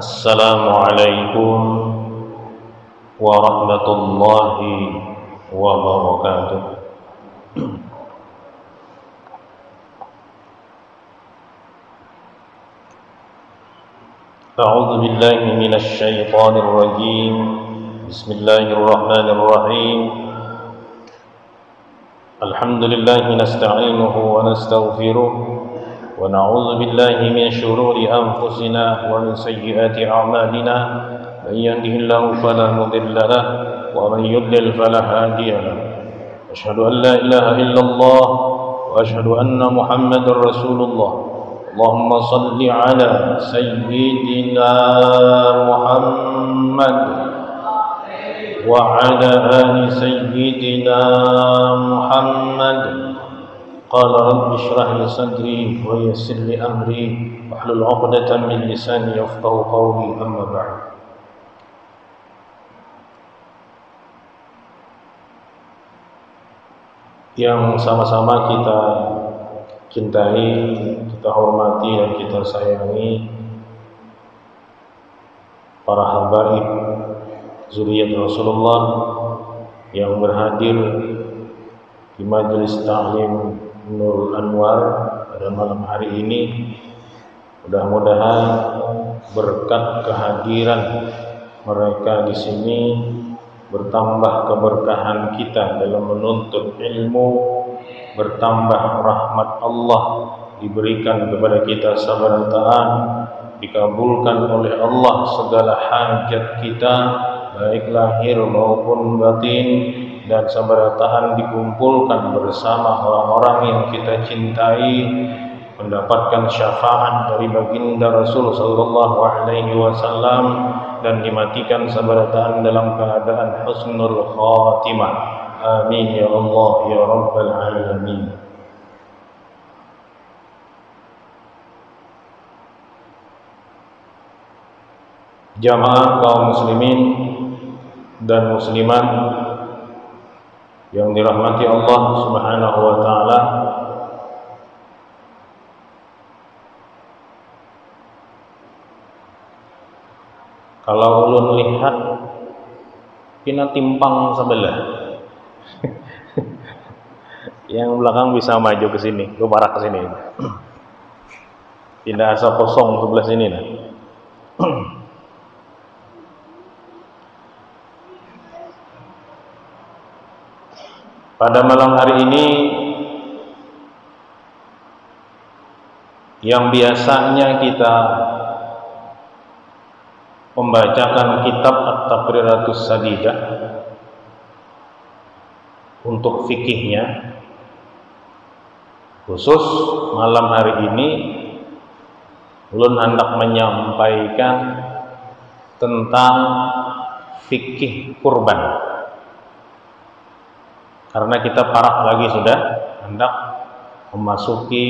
Assalamualaikum warahmatullahi wabarakatuh. A'udzu billahi minasy syaithanir rajim. Bismillahirrahmanirrahim. Alhamdulillah nasta'inuhu wa nastaghfiruh wa na'udzu billahi min shururi anfusina wa min sayyiati a'malina. Man yahdihillahu fala mudilla lahu wa man yudlil fala hadiya lahu. Asyhadu an la ilaha illallah wa asyhadu anna Muhammadar Rasulullah. Allahumma salli ala sayyidina Muhammad wa ala ali sayyidina Muhammad. Qala rabbi shrah li sadri wa yassir li amri wahlul 'uqdatam min lisani yafqahu qawli, amma ba'd. Yang sama-sama kita cintai, kita hormati dan kita sayangi para habaib zuriyat Rasulullah yang berhadir di majelis ta'lim Nurul Anwar pada malam hari ini. Mudah-mudahan berkat kehadiran mereka di sini bertambah keberkahan kita dalam menuntut ilmu, bertambah rahmat Allah diberikan kepada kita sabar dan taat, dikabulkan oleh Allah segala hajat kita baik lahir maupun batin, dan sabar dan taat dikumpulkan bersama orang-orang yang kita cintai, mendapatkan syafaat dari baginda Rasul sallallahu alaihi wasallam, dan dimatikan sabar dan taat dalam keadaan husnul khatimah. Amin ya Allah ya Rabbal Alamin. Jamaah kaum muslimin dan muslimat yang dirahmati Allah Subhanahu wa taala, kalau ulun lihat pina timpang sebelah. Yang belakang bisa maju ke sini, lu barak ke sini. Tidak asa kosong sebelah sini nah. Pada malam hari ini yang biasanya kita membacakan kitab At-Taqriratus Sadidah untuk fikihnya, khusus malam hari ini ulun hendak menyampaikan tentang fikih kurban, karena kita parak lagi sudah hendak memasuki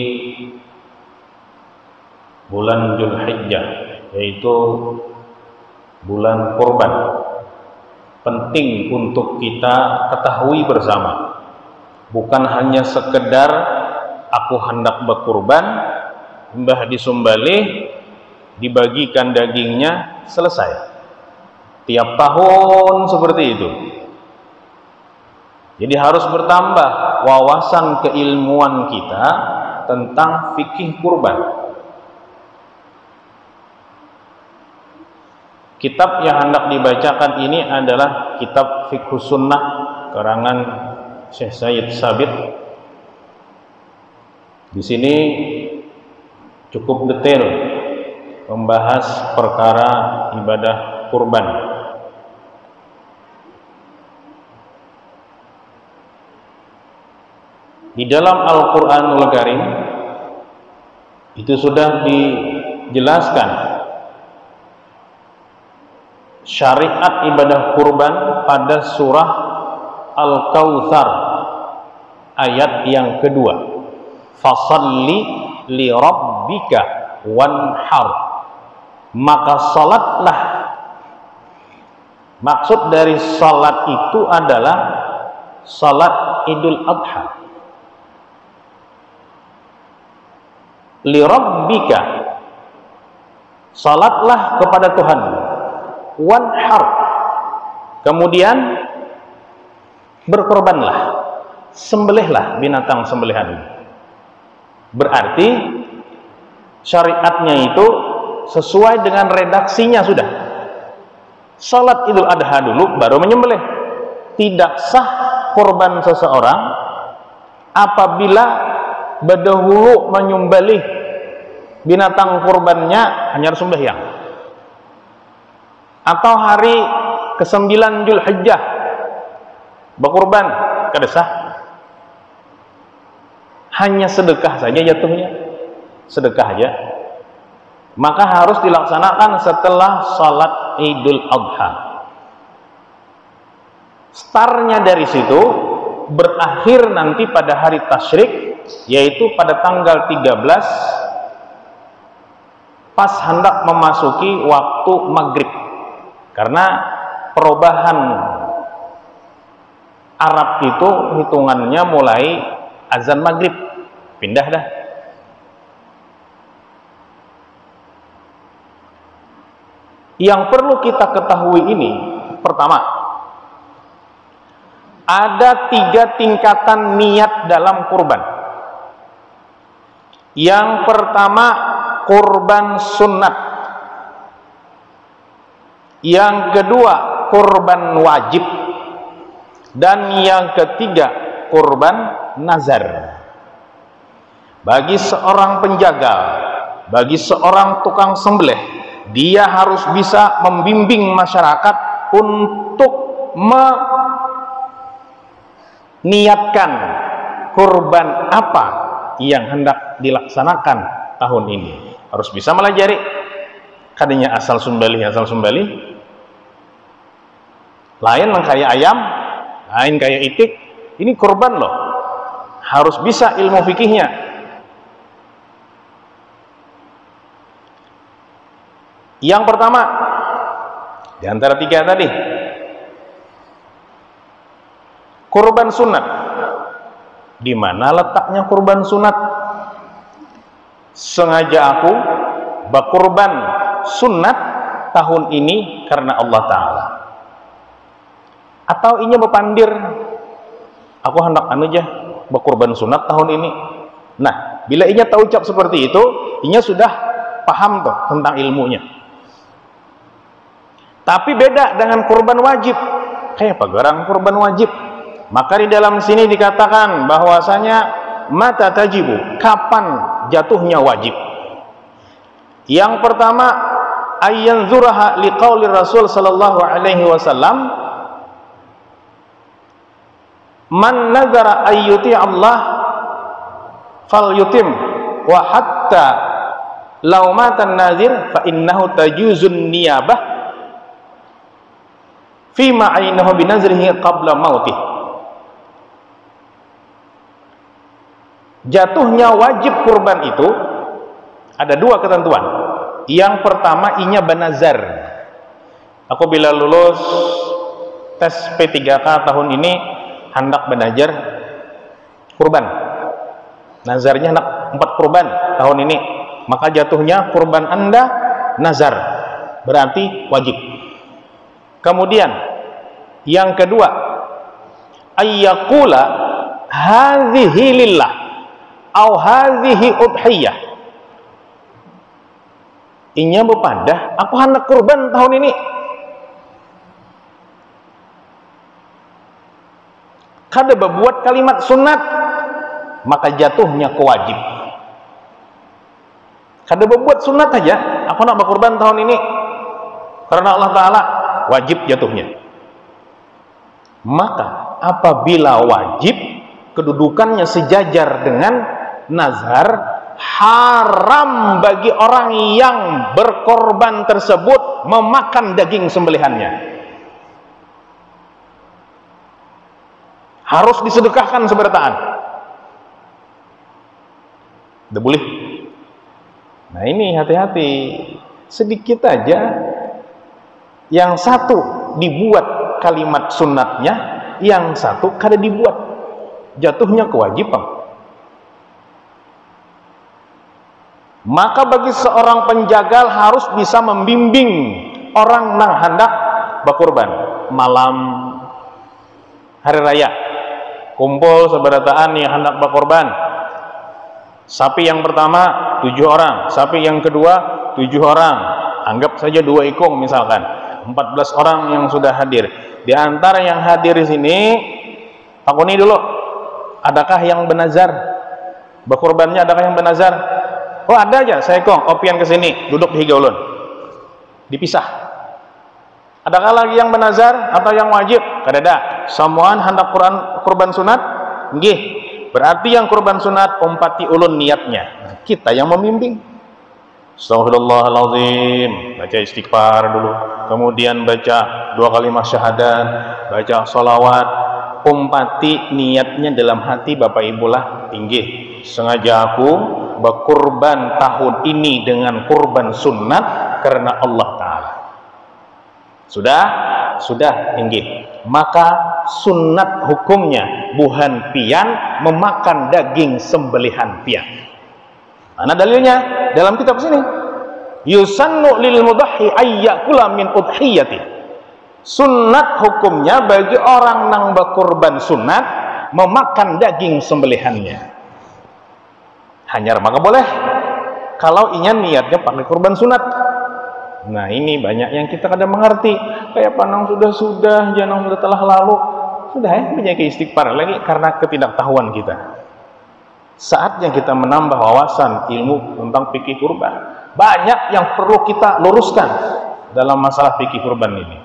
bulan Dzulhijjah, yaitu bulan kurban. Penting untuk kita ketahui bersama, bukan hanya sekedar aku hendak berkurban, mbah disembelih, dibagikan dagingnya, selesai. Tiap tahun seperti itu. Jadi harus bertambah wawasan keilmuan kita tentang fikih kurban. Kitab yang hendak dibacakan ini adalah kitab Fiqhus Sunnah karangan Syekh Sayyid Sabit. Di sini cukup detail membahas perkara ibadah kurban. Di dalam Al-Qur'anul Karim itu sudah dijelaskan syariat ibadah kurban pada surah Al-Kautsar ayat yang kedua. Fasalli li rabbika wanhar, maka salatlah. Maksud dari salat itu adalah salat Idul Adha. Li rabbika, salatlah kepada Tuhan, wanhar, kemudian berkorbanlah, sembelihlah binatang sembelihan. Berarti syariatnya itu sesuai dengan redaksinya sudah. Salat Idul Adha dulu baru menyembelih. Tidak sah korban seseorang apabila berdahulu menyembelih binatang kurbannya hanya harus sembahyang, atau hari ke-9 Zulhijjah berkurban kada sah. Hanya sedekah saja jatuhnya, sedekah aja, maka harus dilaksanakan setelah salat Idul Adha. Startnya dari situ, berakhir nanti pada hari tasyrik, yaitu pada tanggal 13 pas hendak memasuki waktu maghrib, karena perubahan Arab itu hitungannya mulai azan maghrib, pindah dah. Yang perlu kita ketahui ini, pertama, ada 3 tingkatan niat dalam kurban. Yang pertama, kurban sunnat. Yang kedua, kurban wajib. Dan yang ketiga, kurban nazar. Bagi seorang penjaga, bagi seorang tukang sembelih, dia harus bisa membimbing masyarakat untuk meniatkan kurban apa yang hendak dilaksanakan tahun ini. Harus bisa melajari, kadanya asal sembelih lain kayak ayam, lain kayak itik. Ini kurban loh, harus bisa ilmu fikihnya. Yang pertama di antara 3 tadi, kurban sunat. Di mana letaknya kurban sunat? Sengaja aku berkurban sunat tahun ini karena Allah Ta'ala. Atau inya berpandir, aku hendak aja berkurban sunat tahun ini. Nah, bila inya tahu ucap seperti itu, inya sudah paham tuh tentang ilmunya. Tapi beda dengan kurban wajib. Kayak pagarang kurban wajib. Maka di dalam sini dikatakan bahwasanya mata tajibu, kapan jatuhnya wajib. Yang pertama, ayyan zuraha liqauli Rasul sallallahu alaihi wasallam, man nazara ayyuti Allah fal yutim wa hatta law mata nazir fa innahu tajuzun niyabah fima ainahu binazrihi qabla mautih. Jatuhnya wajib kurban itu ada 2 ketentuan. Yang pertama, inya banazar. Aku bila lulus tes P3K tahun ini hendak banajar kurban. Nazarnya hendak 4 kurban tahun ini, maka jatuhnya kurban Anda nazar, berarti wajib. Kemudian yang kedua, ayyaqula hadhihi lillah au hadhihi udhiyah. Inya berpadah, aku hendak kurban tahun ini. Kada berbuat kalimat sunat, maka jatuhnya kewajib. Kada berbuat sunat aja, aku nak berkurban tahun ini karena Allah Ta'ala, wajib jatuhnya. Maka apabila wajib, kedudukannya sejajar dengan nazar, haram bagi orang yang berkorban tersebut memakan daging sembelihannya. Harus disedekahkan seberataan. Udah boleh. Nah ini hati-hati, sedikit aja. Yang satu dibuat kalimat sunatnya, yang satu kada dibuat, jatuhnya kewajiban. Maka bagi seorang penjagal harus bisa membimbing orang nang hendak berkurban malam hari raya, kumpul seberataan yang hendak berkorban. Sapi yang pertama 7 orang, sapi yang kedua 7 orang, anggap saja 2 ekor misalkan, 14 orang yang sudah hadir. Di antara yang hadir di sini, takuni dulu, adakah yang benazar? Berkorbannya adakah yang benazar? Oh ada aja, saya kong, opian ke sini, duduk di higa ulun, dipisah. Adakah lagi yang benazar atau yang wajib? Kadada. Samuan hendak kurban sunat? Nggih. Berarti yang kurban sunat umpati ulun niatnya. Nah, kita yang membimbing. Astagfirullahaladzim, baca istighfar dulu, kemudian baca 2 kalimat syahadat, baca sholawat, umpati niatnya dalam hati Bapak Ibu lah. Inggih, sengaja aku berkurban tahun ini dengan kurban sunat karena Allah Ta'ala. Sudah inggih. Maka sunat hukumnya buhan pian memakan daging sembelihan pian. Mana dalilnya? Dalam kitab sini. Yusannu lil mudahhi ayyakula min udhiyati. Sunat hukumnya bagi orang nang berkurban sunat memakan daging sembelihannya. Hanyar maka boleh kalau ingin niatnya pakai kurban sunat. Nah ini banyak yang kita kadang mengerti, kayak panang sudah janang sudah telah lalu, sudah ya banyak istighfar lagi karena ketidaktahuan kita. Saatnya kita menambah wawasan ilmu tentang fikih kurban. Banyak yang perlu kita luruskan dalam masalah fikih kurban ini.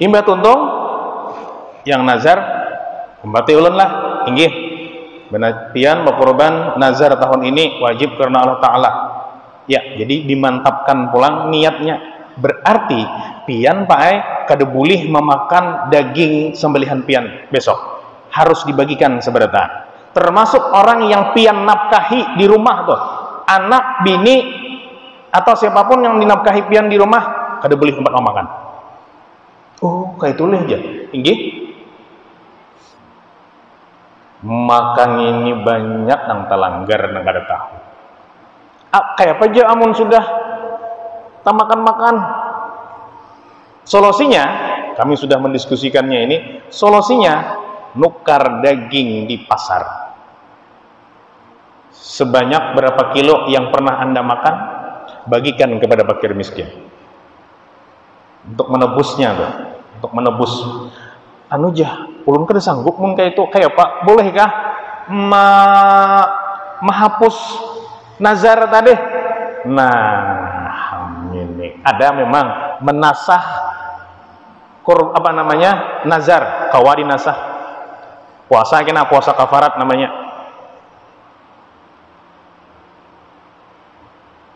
Imba tuntung yang nazar kembali ulun lah, inggih. Pian berkorban nazar tahun ini wajib karena Allah Ta'ala. Ya, jadi dimantapkan pulang niatnya. Berarti pian pakai kada boleh memakan daging sembelihan pian besok. Harus dibagikan seberata. Termasuk orang yang pian nafkahi di rumah tuh, anak, bini atau siapapun yang dinafkahi pian di rumah kada boleh tempat makan. Oh, kayak tulis aja. Inggih. Makan ini banyak yang terlanggar nang kada tahu. Kayak apa aja amun sudah tak makan. Solusinya, kami sudah mendiskusikannya ini, solusinya nukar daging di pasar. Sebanyak berapa kilo yang pernah Anda makan, bagikan kepada fakir miskin. Untuk menebusnya tuh, untuk menebus. Ulun kada sanggup mun kayak itu, kayak Pak, bolehkah menghapus nazar tadi? Nah, ini ada memang menasah nazar, kawari nasah. Puasa kena puasa kafarat namanya.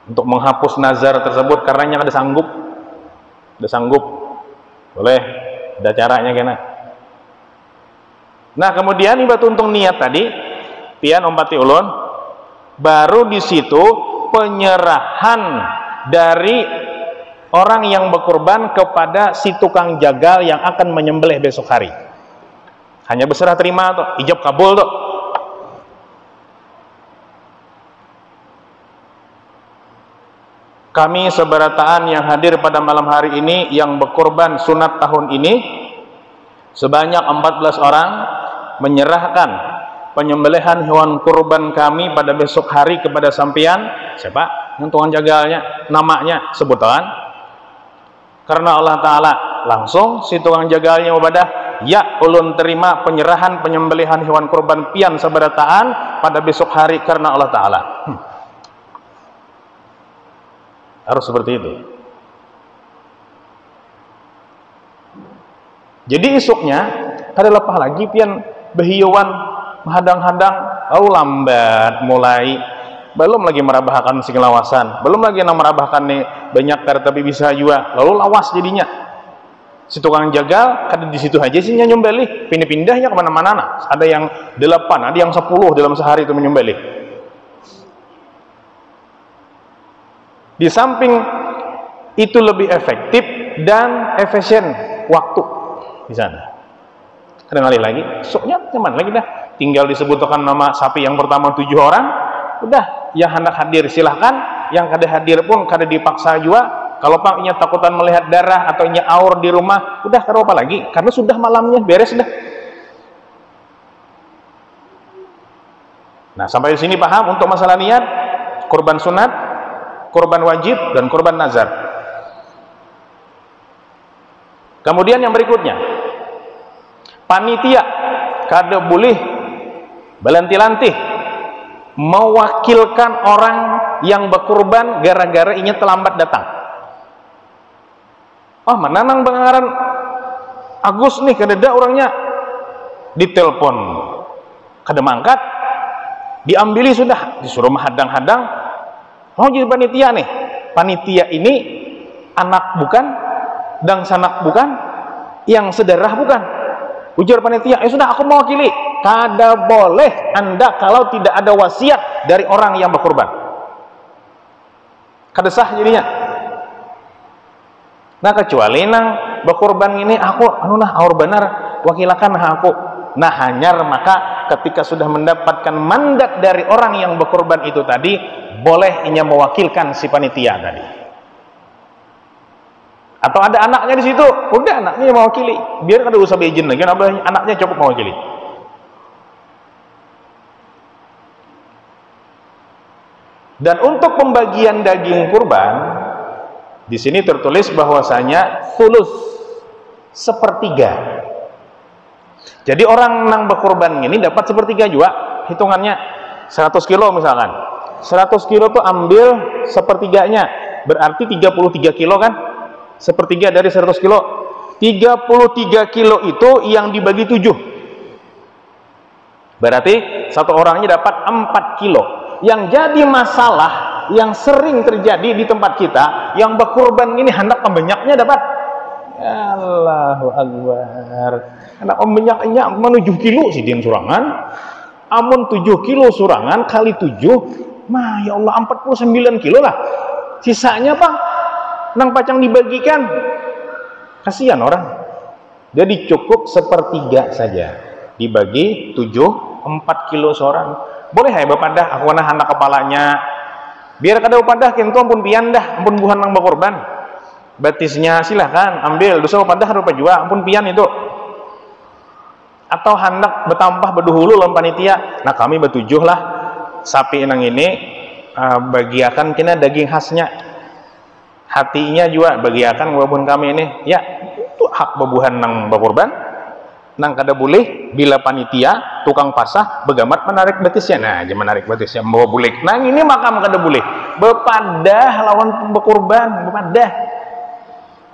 Untuk menghapus nazar tersebut karenanya kada sanggup. Boleh, ada caranya kena. Nah kemudian iba tuntung niat tadi, pian ompati ulun, baru di situ penyerahan dari orang yang berkurban kepada si tukang jagal yang akan menyembelih besok hari. Hanya berserah terima tuh, ijab kabul tuh. Kami seberataan yang hadir pada malam hari ini yang berkurban sunat tahun ini sebanyak 14 orang menyerahkan penyembelihan hewan kurban kami pada besok hari kepada sampian. Siapa? Yang tukang jagalnya, namanya sebutan. Karena Allah Ta'ala langsung si tukang jagalnya ibadah, ya ulun terima penyerahan penyembelihan hewan kurban pian seberataan pada besok hari karena Allah Ta'ala. Harus seperti itu. Jadi esoknya kada lepas lagi pian behiuan menghadang-hadang, lalu lambat mulai, belum lagi merabahkan segalawasan, belum lagi yang merabahkan nih banyak tapi bisa juga, lalu lawas jadinya. Si tukang jagal kada di situ aja sih nyembelih, pindah-pindahnya kemana-mana. Ada yang 8, ada yang 10 dalam sehari itu menyembelih. Di samping itu lebih efektif dan efisien waktu di sana. Ada ngalih lagi, soknya nyaman lagi dah. tinggal disebutkan nama sapi yang pertama 7 orang, udah yang hendak hadir silahkan, yang kada hadir pun kada dipaksa juga. Kalau pak inya takutan melihat darah atau inya aur di rumah, udah kada apa lagi, karena sudah malamnya beres dah. Nah, sampai di sini paham untuk masalah niat, kurban sunat, kurban wajib, dan kurban nazar. Kemudian yang berikutnya, panitia kada boleh belanti-lanti mewakilkan orang yang berkurban gara-gara inya terlambat datang. Menanang bangaran Agus nih kada orangnya, ditelepon kada mangkat, diambili sudah, disuruh menghadang-hadang, mau jadi panitia nih. Panitia ini anak bukan, dan sanak bukan, yang sedarah bukan. Ujar panitia, sudah aku mewakili. Kada boleh Anda kalau tidak ada wasiat dari orang yang berkurban. Kada sah jadinya. Nah, kecuali nang berkurban ini aku aur benar wakilakan aku. Nah, hanyar maka ketika sudah mendapatkan mandat dari orang yang berkurban itu tadi, boleh inya mewakilkan si panitia tadi. Atau ada anaknya di situ, udah anaknya yang mewakili, biar kada usah beizin lagi, anaknya cukup mewakili. Dan untuk pembagian daging kurban, di sini tertulis bahwasanya thuluth, 1/3. Jadi orang nang berkurban ini dapat 1/3 juga, hitungannya 100 kilo misalkan. 100 kilo tuh ambil 1/3-nya, berarti 33 kilo kan? 1/3 dari 100 kilo. 33 kilo itu yang dibagi 7. Berarti satu orangnya dapat 4 kilo. Yang jadi masalah yang sering terjadi di tempat kita, yang berkurban ini hendak pembanyaknya dapat. Allahu Akbar. Hendak pembanyaknya menuju kilo sih din surangan. Amun 7 kilo surangan kali 7, ya Allah 49 kilo lah. Sisanya Bang, nang pacang dibagikan. Kasihan orang. Jadi cukup 1/3 saja. Dibagi 7, 4 kilo seorang. Boleh ya Bapak dah, aku nah anak kepalanya. Biar kada upadah kento ampun pian dah, ampun buhan nang berkorban. Batisnya silahkan ambil, dosa upadah rupa jua, ampun pian itu. Atau hendak bertambah berduhulu lawan panitia. Nah, kami bertujuh lah sapi nang ini bagiakan kena daging khasnya. Hatinya juga bagiakan walaupun kami ini. Ya, itu hak bebuhan nang berkorban. Nang kada boleh bila panitia tukang pasah begamat menarik betisnya. Nah, aja menarik betisnya bawa bulik. Nang ini makam kada boleh. Bepadah lawan berkorban, bepadah.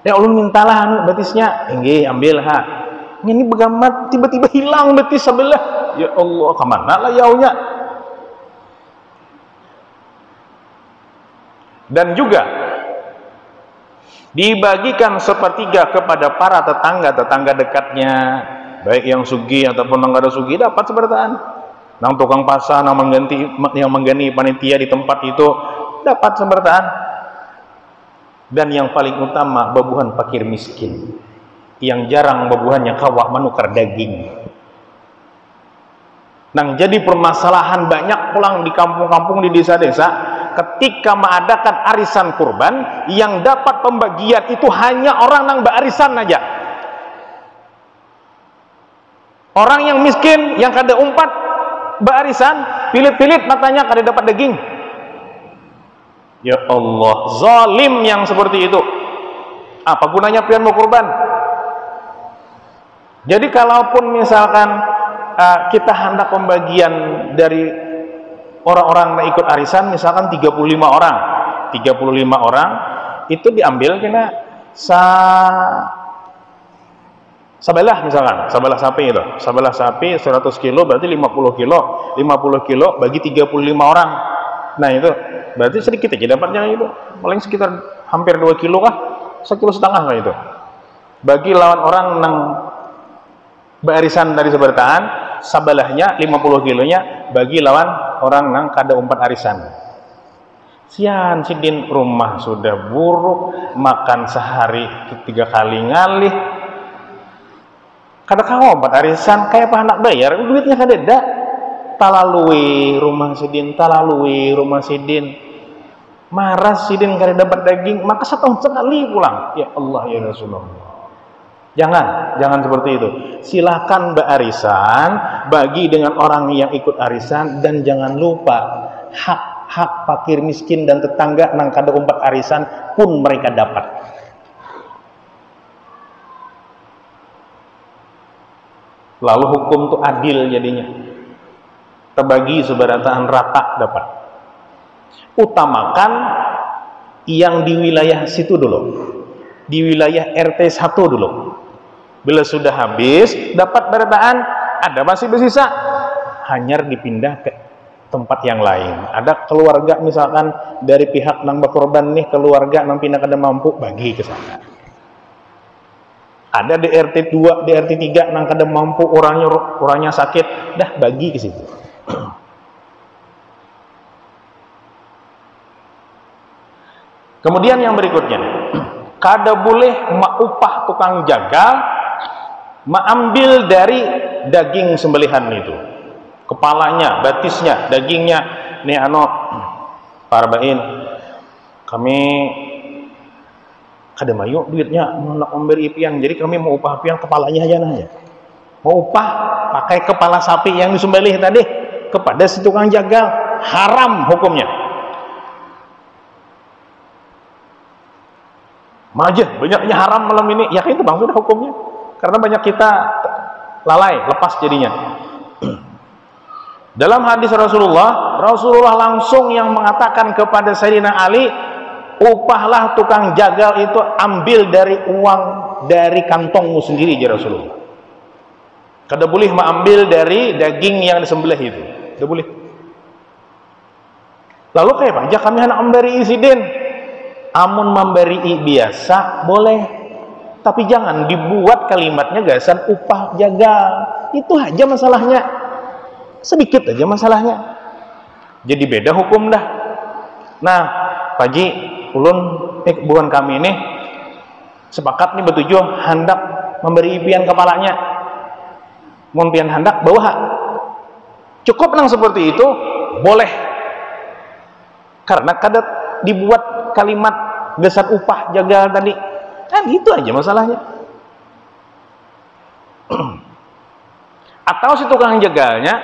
Ya Allah mintalah betisnya. Nggih, ambil ha. Ini begamat tiba-tiba hilang betis sebelah. Ya Allah, kemana lah yaunya? Dan juga dibagikan 1/3 kepada para tetangga dekatnya, baik yang sugih ataupun yang kada sugih dapat sebertaan. Nang tukang pasar, nang yang mengganti panitia di tempat itu dapat sebertaan. Dan yang paling utama, babuhan fakir miskin yang jarang babuhannya kawak menukar daging. Nang jadi permasalahan banyak pulang di kampung-kampung, di desa-desa, ketika mengadakan arisan kurban, yang dapat pembagian itu hanya orang nang berarisan aja. Orang yang miskin, yang kada umpat berarisan, pilit-pilit matanya kada dapat daging. Ya Allah, zalim yang seperti itu. Apa gunanya pian mau kurban? Jadi kalaupun misalkan kita hendak pembagian dari orang-orang yang ikut arisan, misalkan 35 orang, 35 orang itu diambil kena sabelah, misalkan sabelah sapi itu, sabelah sapi 100 kilo berarti 50 kilo, 50 kilo bagi 35 orang. Nah itu berarti sedikit aja dapatnya itu, paling sekitar hampir 2 kilo kah, 1,5 kilo kah itu. Bagi lawan orang nang barisan dari sebertaan, sabelahnya 50 kilonya bagi lawan orang nang kada umpat arisan. Sian sidin, rumah sudah buruk, makan sehari 3 kali ngalih, kada kawa umpat arisan, kayak apa anak bayar, duitnya kada ada. talalui rumah sidin, marah sidin kada dapat daging, maka setahun sekali pulang. Ya Allah ya Rasulullah. Jangan seperti itu. Silahkan berarisan, bagi dengan orang yang ikut arisan, dan jangan lupa hak fakir miskin dan tetangga nang kada umpat arisan pun mereka dapat. Lalu hukum itu adil jadinya, terbagi seberataan rata dapat. Utamakan yang di wilayah situ dulu, di wilayah RT 1 dulu. Bila sudah habis dapat berataan, ada masih bersisa, hanya dipindah ke tempat yang lain. Ada keluarga misalkan dari pihak nang berkorban nih, keluarga nang pindah kada mampu, bagi ke sana. Ada di RT 2, di RT 3 nang kada mampu, orangnya sakit, dah bagi ke situ. Kemudian yang berikutnya, kada boleh upah tukang jagal mengambil dari daging sembelihan itu, kepalanya, batisnya, dagingnya. Nih Parbain, kami kada mayu duitnya nak memberi pian, jadi kami mau upah pian kepalanya aja nah ya. Mau upah pakai kepala sapi yang disembelih tadi kepada si tukang jagal, haram hukumnya. Majah banyaknya haram malam ini, ya itu bang sudah hukumnya. Karena banyak kita lalai, lepas jadinya. Dalam hadis Rasulullah langsung yang mengatakan kepada Sayyidina Ali, upahlah tukang jagal itu ambil dari uang dari kantongmu sendiri ya Rasulullah. Kada boleh mengambil dari daging yang disembelih itu, kada boleh. Lalu kayak aja kami hendak memberi insiden, amun memberi biasa boleh, tapi jangan dibuat kalimatnya gasan upah jagal. Itu aja masalahnya, sedikit aja masalahnya, jadi beda hukum dah. Nah Pak Ji, ulun bukan kami ini sepakat nih bertujuh hendak memberi pian kepalanya. Mun pian hendak bawa cukup nang seperti itu boleh, karena kada dibuat kalimat gasan upah jagal tadi. Kan gitu aja masalahnya. Atau si tukang jagalnya,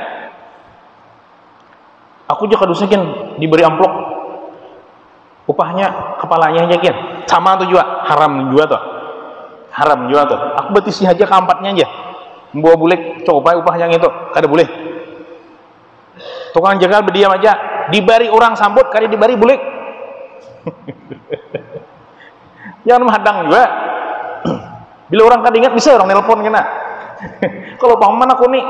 aku juga kadusakin diberi amplop, upahnya kepalanya aja kian, sama tuh juga haram juga tuh, aku betisnya aja keempatnya aja, membawa bulik coba upah yang itu kada boleh. Tukang jagal berdiam aja, diberi orang sambut kada diberi bulik. Jangan menghadang juga. Bila orang kada ingat bisa orang nelpon kena. Kalau paman aku nih,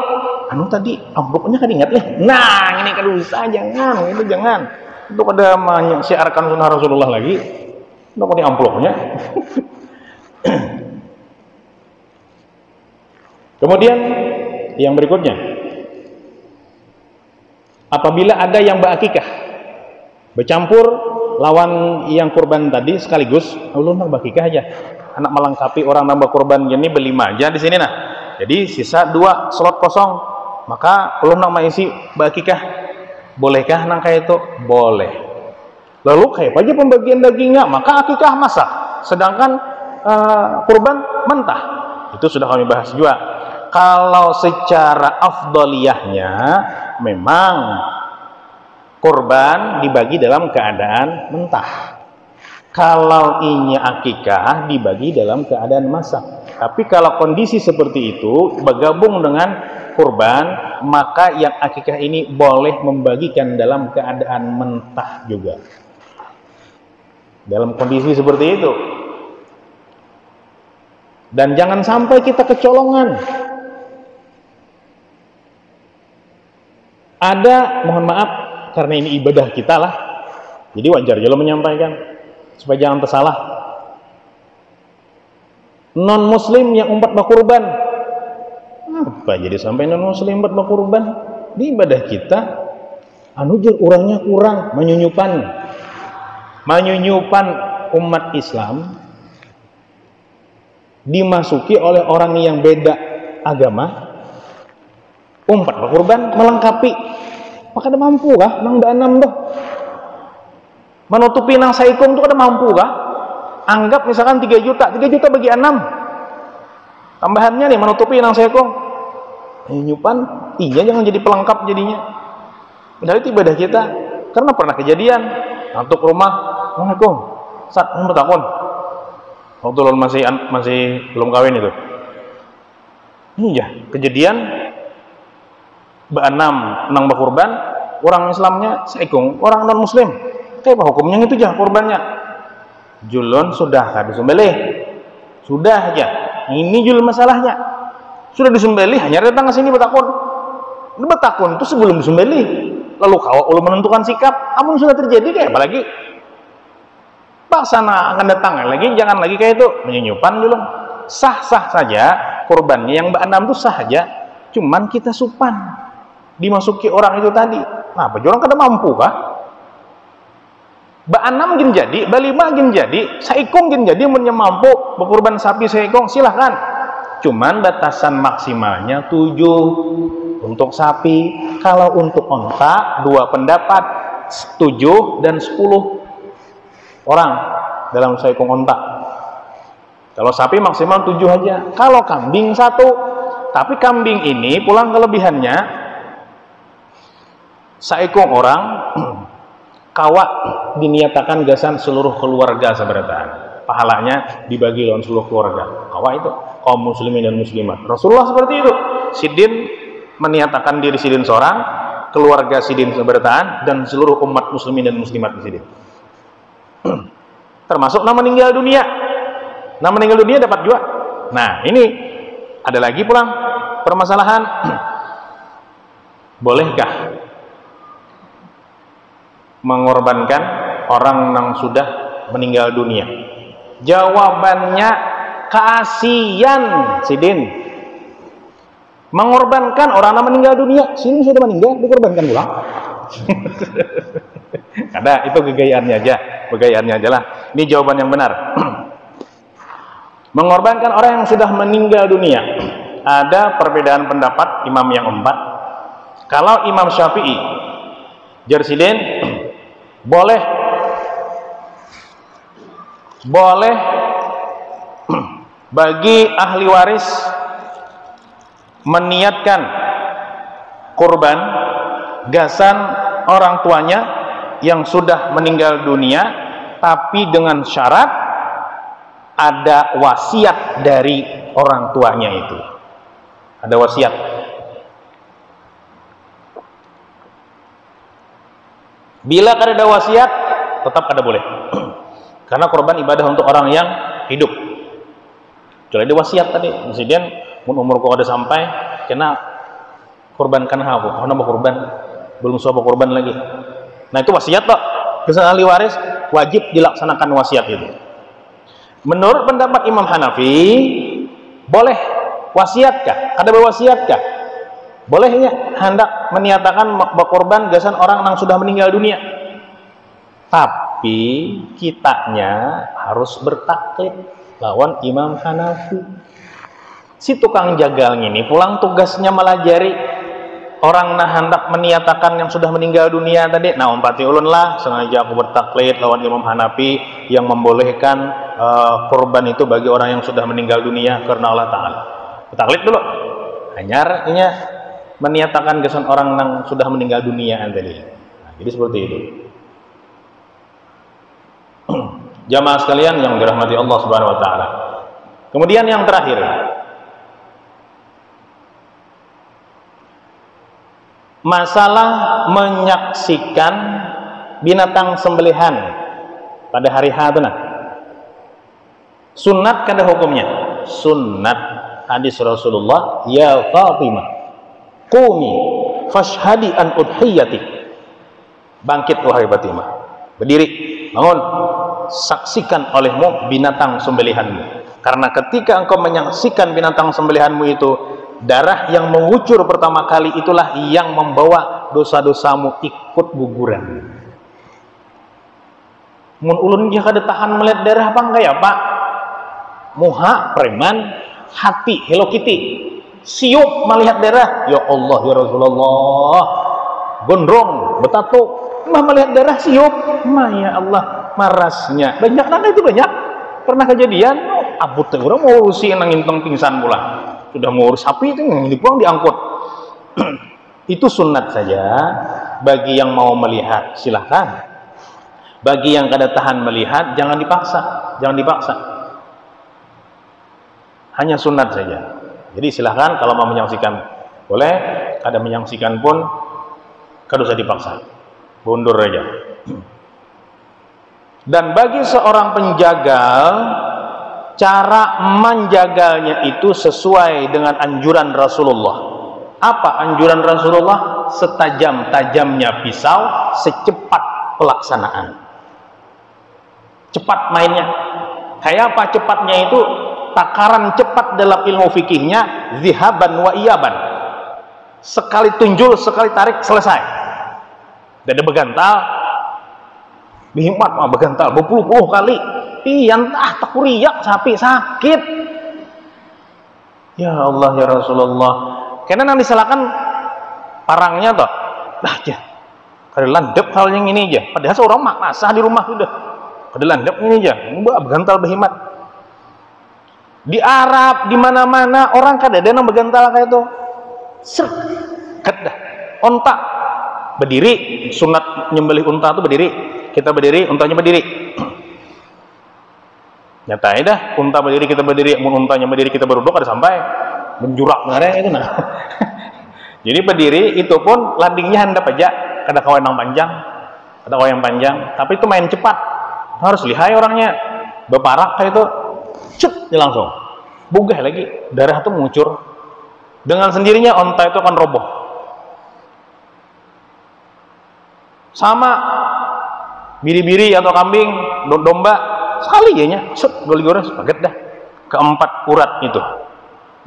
tadi amplopnya kada ingat nih. Nah, ini kada usah, jangan, itu jangan. Itu pada menyiarkan sunnah Rasulullah lagi. Itu pada amplopnya. Kemudian yang berikutnya, apabila ada yang berakikah bercampur lawan yang kurban tadi sekaligus, ulun nak bakikah aja, anak melengkapi orang nambah kurban ini berlima aja di sini nah. Jadi sisa 2 slot kosong, maka ulun nak mengisi bakikah, bolehkah nang kayak itu? Boleh. Lalu kayak aja pembagian dagingnya, maka akikah masak, sedangkan kurban mentah. Itu sudah kami bahas juga. Kalau secara afdoliyahnya memang kurban dibagi dalam keadaan mentah. Kalau ini akikah dibagi dalam keadaan masak. Tapi kalau kondisi seperti itu bergabung dengan kurban, maka yang akikah ini boleh membagikan dalam keadaan mentah juga. Dalam kondisi seperti itu. Dan jangan sampai kita kecolongan. Ada, mohon maaf, karena ini ibadah kita lah, jadi wajar juga menyampaikan supaya jangan tersalah. Non muslim yang umpat berkurban, apa jadi sampai non muslim umpat berkurban? Di ibadah kita anujur orangnya kurang, menyunyupan umat Islam dimasuki oleh orang yang beda agama, umpat berkurban melengkapi. Maka ada mampu kah nang Mbak 6 tuh? Menutupi nang saikung tuh ada mampu kah? Anggap misalkan 3 juta bagi 6. Tambahannya nih menutupi nang saikung. Nyupan, iya jangan jadi pelengkap jadinya. Padahal itu ibadah kita. Karena pernah kejadian, untuk rumah, Assalamualaikum, Ustaz, mau takun. Waktu lo masih belum kawin itu. Iya, kejadian Mbak 6 nang berkurban, orang Islamnya saikung, orang non Muslim. Kayak apa hukumnya itu aja kurbannya? Julun sudah kan disembelih, sudah aja. Ini jul masalahnya, sudah disembelih, hanya datang ke sini bertakun. Ini bertakun itu sebelum disembelih, lalu kau ulun menentukan sikap, amun sudah terjadi kayak apa lagi? Paksana akan datang lagi, jangan lagi kayak itu menyupan julun. Sah-sah saja kurbannya yang Mbak 6 itu sah aja, cuman kita supan dimasuki orang itu tadi. Nah, apa orang kada mampu kah? Mbak 6 gin jadi, Mbak 5 gin jadi, saikung gin jadi, mampu berkurban sapi saikung silahkan. Cuman batasan maksimalnya 7 untuk sapi. Kalau untuk onta 2 pendapat, 7 dan 10 orang dalam saikung onta. Kalau sapi maksimal 7 aja. Kalau kambing 1. Tapi kambing ini pulang kelebihannya saikung orang kawak diniatakan gasan seluruh keluarga seberataan. Pahalanya dibagi lawan seluruh keluarga. Kawak itu kaum muslimin dan muslimat. Rasulullah seperti itu. Sidin meniatakan diri sidin seorang, keluarga sidin seberataan, dan seluruh umat muslimin dan muslimat di sidin. Termasuk nama meninggal dunia. Nama meninggal dunia dapat juga. Nah, ini ada lagi pulang permasalahan. Bolehkah mengorbankan orang yang sudah meninggal dunia? Jawabannya kasihan sidin. Mengorbankan orang yang meninggal dunia, sini sudah meninggal dikorbankan pulang. Ada itu gegayaannya aja lah. Ini jawaban yang benar. Mengorbankan orang yang sudah meninggal dunia, ada perbedaan pendapat imam yang 4. Kalau Imam Syafi'i Jersidin boleh bagi ahli waris meniatkan kurban gasan orang tuanya yang sudah meninggal dunia, tapi dengan syarat ada wasiat dari orang tuanya itu. Ada wasiat. Bila kada ada wasiat, tetap kada boleh. Karena korban ibadah untuk orang yang hidup. Kecuali ada wasiat tadi. Misalnya umurku ada sampai, kena korbankan aku. Aku nambah korban, belum sobat korban lagi. Nah itu wasiat toh. Kesan ahli waris wajib dilaksanakan wasiat itu. Menurut pendapat Imam Hanafi, boleh wasiatkah? Kada berwasiatkah? Bolehnya hendak meniatakan berkorban gasan orang yang sudah meninggal dunia. Tapi kitanya harus bertaklid lawan Imam Hanafi. Si tukang jagal ini pulang tugasnya melajari orang nah hendak meniatakan yang sudah meninggal dunia tadi. Nah umpati ulun lah, sengaja aku bertaklid lawan Imam Hanafi yang membolehkan korban itu bagi orang yang sudah meninggal dunia karena Allah Ta'ala. Bertaklid dulu. Hanya meniatakan kesan orang yang sudah meninggal dunia tadi. Nah, jadi seperti itu. Jamaah sekalian yang dirahmati Allah Subhanahu wa taala. Kemudian yang terakhir, masalah menyaksikan binatang sembelihan pada hari H itu nah. Sunnat kada hukumnya? Sunnat. Hadis Rasulullah, ya Fatimah, qumi fashhadi an udhiyatik. Bangkit wahai Fatimah, berdiri, bangun, saksikan olehmu binatang sembelihanmu. Karena ketika engkau menyaksikan binatang sembelihanmu itu, darah yang mengucur pertama kali itulah yang membawa dosa-dosamu ikut guguran. Mun ulun dia kada tahan melihat darah apa enggak ya Pak? Muha preman, hati Hello Kitty, siup melihat darah. Ya Allah ya Rasulullah, gondrong, betato, mah melihat darah siup, ya Allah, marasnya banyak. Nah itu banyak pernah kejadian. Abu teh orang mau urusin nang inteng pingsan pula, sudah mau urus sapi itu dibuang diangkut. Itu sunat saja. Bagi yang mau melihat silahkan, bagi yang kada tahan melihat jangan dipaksa, jangan dipaksa, hanya sunat saja. Jadi silahkan kalau mau menyaksikan boleh, kada menyaksikan pun kada usah dipaksa, mundur aja. Dan bagi seorang penjagal, cara menjagalnya itu sesuai dengan anjuran Rasulullah. Apa anjuran Rasulullah? Setajam-tajamnya pisau, secepat pelaksanaan. Cepat mainnya. Kayak apa cepatnya itu? Takaran cepat dalam ilmu fikihnya zihaban wa iyaban. Sekali tunjul, sekali tarik, selesai. Tidak ada begantal. Bihimmat mah begantal berpuluh-puluh kali. Pian tak kuriak sapi sakit. Ya Allah ya Rasulullah. Karena yang disalahkan parangnya toh. Lah aja. Kada landep hal yang ini aja. Padahal seorang masak di rumah sudah. Kada landep ini aja. Mbak begantal behimat. Di Arab di mana-mana orang kada ada yang begantal kayak itu. Ser. Kada. Onta berdiri, sunat nyembelih unta itu berdiri. Kita berdiri, untanya berdiri. Nyatain dah, unta berdiri kita berdiri, mun untanya berdiri kita berduduk ada sampai menjurak ngareng itu nah. Jadi berdiri itu pun landingnya handap aja, kada kawan yang panjang, kada kawan yang panjang, tapi itu main cepat. Harus lihai orangnya. Beparak kayak itu, cut dia langsung. Bugah lagi, darah itu mengucur. Dengan sendirinya unta itu akan roboh. Sama biri-biri atau kambing, domba sekali aja set goli gores paket dah. Keempat urat itu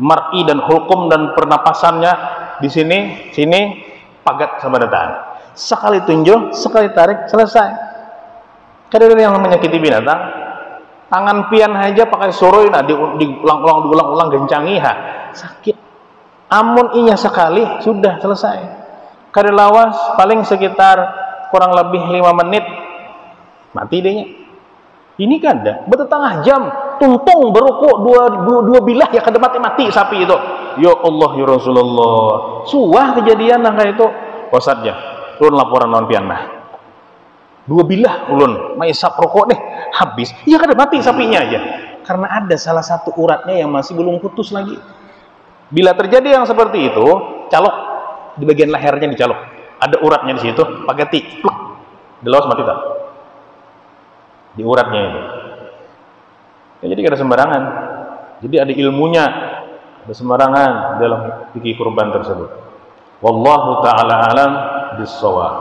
mar'i dan hulkum dan pernapasannya di sini pagat sama datang. Sekali tunjuk, sekali tarik, selesai. Kadang yang menyakiti binatang, tangan pian aja pakai soroi nah diulang-ulang gencangi sakit. Amun inya sekali sudah selesai. Kada lawas paling sekitar kurang lebih 5 menit mati dehnya. Ini kada bertetengah jam tuntung berukuk dua bilah ya kada mati sapi itu. Ya Allah ya Rasulullah. Suah kejadian nang kayak itu. Wasatnya ulun laporan non pian nah. 2 bilah ulun maisap rokok deh habis. Ya kada mati sapinya aja. Karena ada salah satu uratnya yang masih belum putus lagi. Bila terjadi yang seperti itu, calok di bagian lehernya dicalok. Ada uratnya di situ, pakai tik, pluk. Dilawas mati tak? Di uratnya itu. Ya, jadi kada sembarangan. Jadi ada ilmunya, ada sembarangan dalam fikih kurban tersebut. Wallahu taala alam bissawab.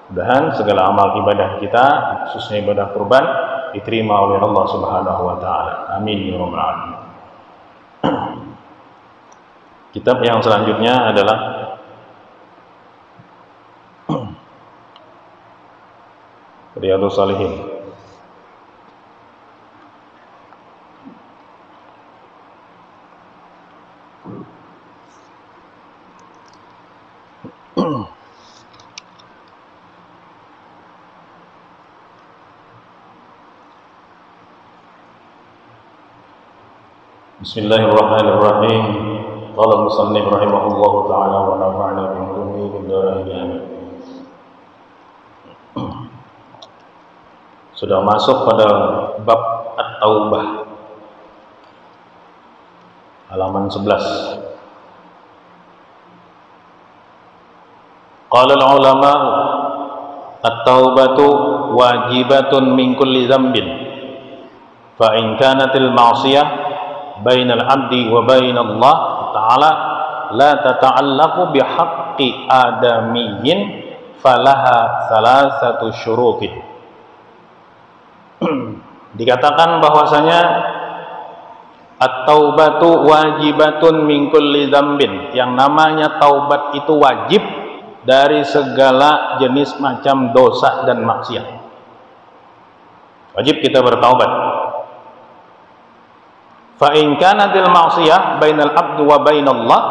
Mudahan segala amal ibadah kita, khususnya ibadah kurban, diterima oleh Allah Subhanahu wa taala. Amin ya rabbal alamin. Kitab yang selanjutnya adalah Riyadhus Shalihin. Bismillahirrahmanirrahim. Qala musannif rahimahullahu ta'ala wa nafa'na bi ulumi fid dharain. Sudah masuk pada bab At-Taubah halaman 11. Qala al-ulama at-taubatu wajibatun min kulli dhanbin fa in kanatil ma'siyah bainal 'abdi wa bainallah ta'ala la tata'allaqu bihaqqi adamiyyin falaha salasatu syurutin. Dikatakan bahwasanya at-taubatu wajibatun min kulli dzambin, yang namanya taubat itu wajib dari segala jenis macam dosa dan maksiat. Wajib kita bertaubat. Fa in kanatil ma'siyah bainal abdi wa bainallah,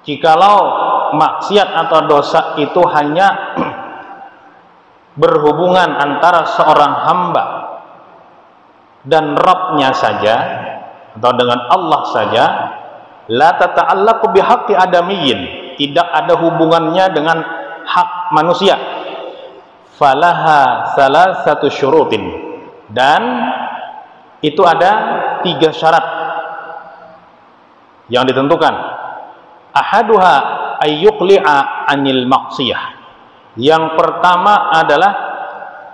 jikalau maksiat atau dosa itu hanya berhubungan antara seorang hamba dan Rabb-nya saja atau dengan Allah saja, la tata'allaqu bihaqqi adamiyyin, tidak ada hubungannya dengan hak manusia, falaha salasatu syurutin, dan itu ada 3 syarat yang ditentukan. Ahaduha ayyuqli'a anil maksiyah. Yang pertama adalah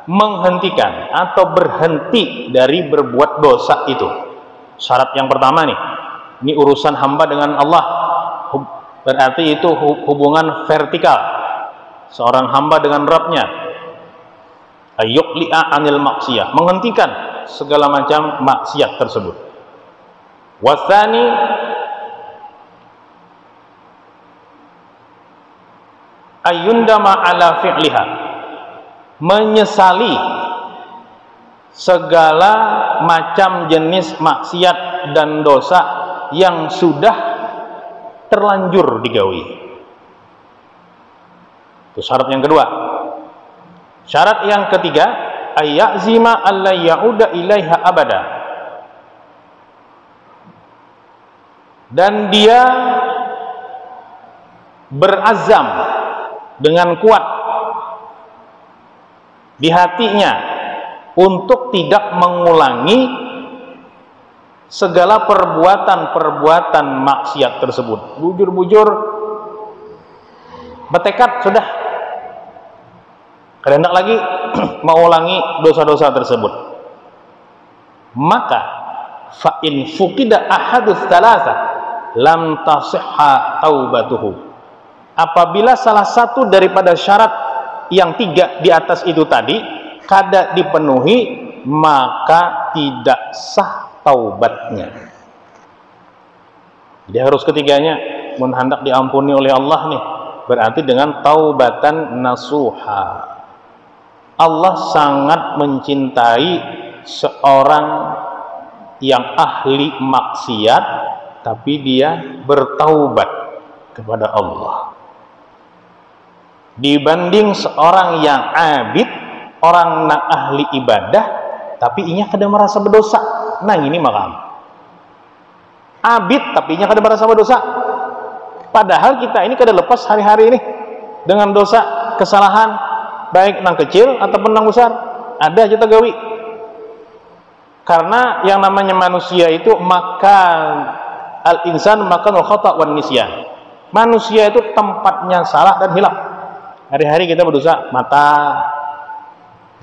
menghentikan atau berhenti dari berbuat dosa itu. Syarat yang pertama nih, ini urusan hamba dengan Allah, berarti itu hubungan vertikal seorang hamba dengan Rabb-nya. Ayyuqli'a anil maksiyah, menghentikan segala macam maksiat tersebut. Wasani ayyundama ala fi'liha, menyesali segala macam jenis maksiat dan dosa yang sudah terlanjur digawi. Itu syarat yang kedua. Syarat yang ketiga, ayyazima alla ya'uda ilaiha abada, dan dia berazam dengan kuat di hatinya untuk tidak mengulangi segala perbuatan-perbuatan maksiat tersebut. Bujur-bujur bertekad sudah, tidak lagi mengulangi dosa-dosa tersebut. Maka fa in fuqida ahadus thalatha lam tasihha taubatuhu. Apabila salah satu daripada syarat yang 3 di atas itu tadi kada dipenuhi, maka tidak sah taubatnya. Jadi harus ketiganya, mun hendak diampuni oleh Allah nih, berarti dengan taubatan nasuha. Allah sangat mencintai seorang yang ahli maksiat tapi dia bertaubat kepada Allah, dibanding seorang yang abid, orang nak ahli ibadah tapi inya kada merasa berdosa. Nah ini makam abid tapi inya kada merasa berdosa, padahal kita ini kada lepas hari-hari ini dengan dosa, kesalahan, baik nang kecil ataupun nang besar, ada kita gawi. Karena yang namanya manusia itu makan al-insan makan al-khata' wan nisyan. Manusia itu tempatnya salah dan hilaf. Hari-hari kita berdosa, mata,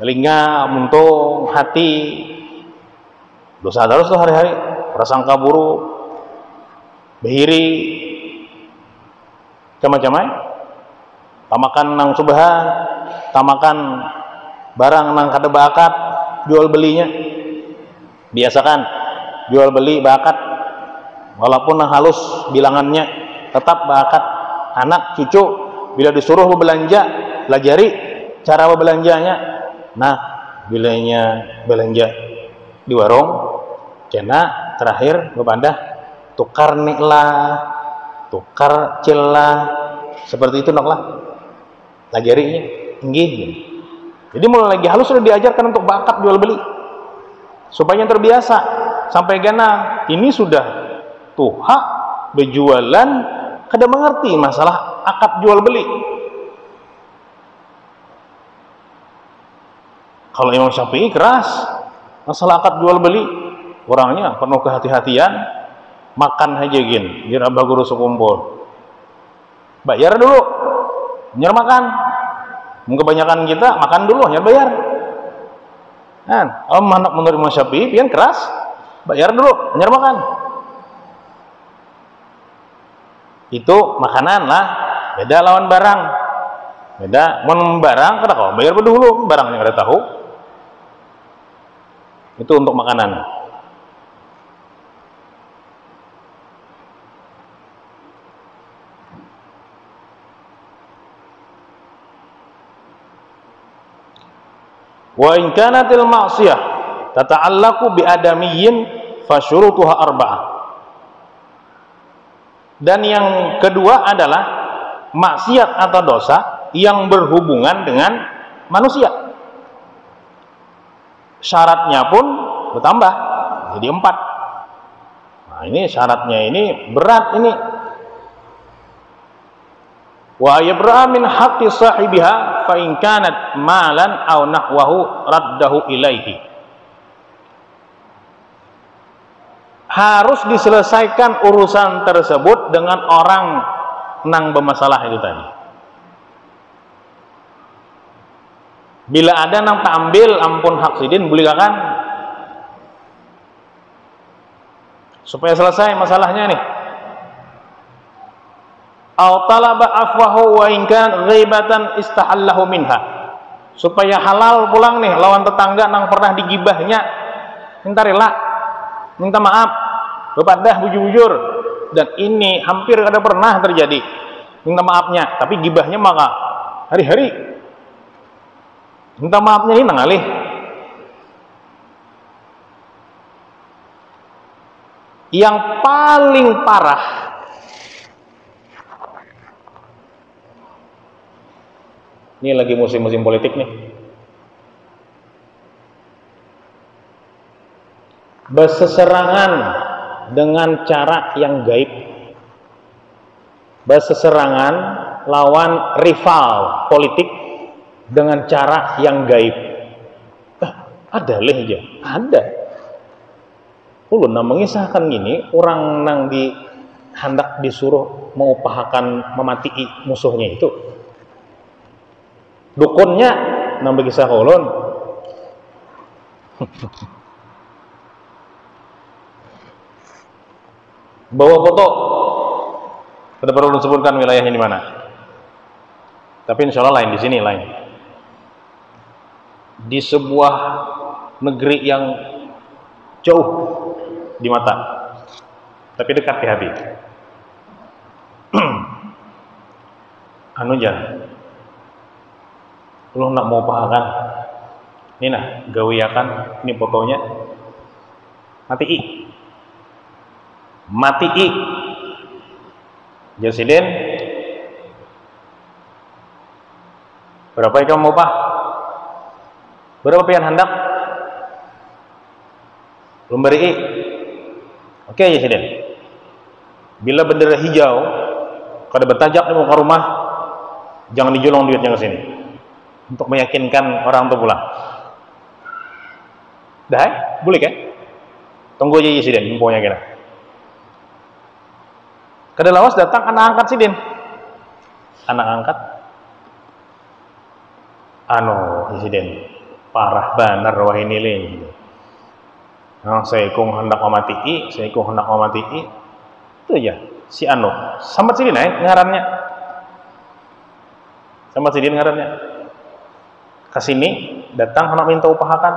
telinga, muntung, hati, dosa terus tuh hari-hari, prasangka buruk, behiri, macam-macam. Tamakan nang subhan, tamakan barang nang kada bakat, jual belinya, biasakan jual beli bakat, walaupun nang halus bilangannya, tetap bakat. Anak cucu bila disuruh berbelanja, pelajari cara berbelanjanya. Nah, bilanya belanja di warung, kena terakhir bebandah tukar niklah, tukar celah, seperti itu noklah. Lajarinya inggih. Jadi mulai lagi halus sudah diajarkan untuk bakat jual beli, supaya terbiasa sampai gana ini sudah tuha berjualan, kada mengerti masalah akad jual beli. Kalau Imam Syafi'i keras masalah akad jual beli, orangnya penuh kehati-hatian, makan aja gin biar abah guru sekumpul, bayar dulu nyer makan. Kebanyakan kita makan dulu nyer bayar. Nah, kalau anak menurut Imam Syafi'i pian keras, bayar dulu nyer makan. Itu makanan lah, beda lawan barang. Beda, mun barang kada kau bayar dulu, barangnya kada tahu. Itu untuk makanan. Wa in kanatil ma'siyah tata'allaqu bi adamiyyin fa syurutuha arba'ah. Dan yang kedua adalah maksiat atau dosa yang berhubungan dengan manusia. Syaratnya pun bertambah jadi 4. Nah, ini syaratnya ini berat ini. Wa yabra min haqqi sahibiha fa in kanat malan aw nahwahu raddahu ilaihi. Harus diselesaikan urusan tersebut dengan orang nang bermasalah itu tadi. Bila ada nang tak ambil ampun hak sidin bulikan supaya selesai masalahnya nih. Au talaba afwahu wa in kan ghaibatan istahallahu minha. Supaya halal pulang nih lawan tetangga nang pernah digibahnya. Minta rela, minta maaf, bepadah bujur-bujur. Dan ini hampir ada pernah terjadi. Minta maafnya, tapi gibahnya maka hari-hari. Minta maafnya ini nangalih. Yang paling parah ini lagi musim-musim politik nih. Berseserangan dengan cara yang gaib. Berseserangan lawan rival politik dengan cara yang gaib. Ada leh aja, ada. Ulun mengisahkan gini, orang nang hendak disuruh mengupahakan memati musuhnya itu. Dukunnya nang berkisah ulun. Bawa foto. Tidak perlu disebutkan wilayahnya di mana. Tapi insya Allah lain di sini lain. Di sebuah negeri yang jauh di mata, tapi dekat di hati. Anu jangan. Lu nak mau pahakan? Ini nah, gawiakan. Ini fotonya. Mati. Jasiden. Berapa yang kamu mau pah? Berapa pian hendak? Belum beri. Oke, Jasiden. Bila bendera hijau, kada bertajak di muka rumah, jangan dijolong duitnya ke sini. Untuk meyakinkan orang itu pulang. Dah, boleh kan? Tunggu aja Jasiden, infonya kira. Kada lawas datang anak angkat Sidin. Anak angkat. Jasiden. Parah benar wah ini leh. Saya kong hendak memati, itu aja si sambat Sidin ngarannya. Sambat Sidin ngarannya. Kesini datang hendak minta upahakan.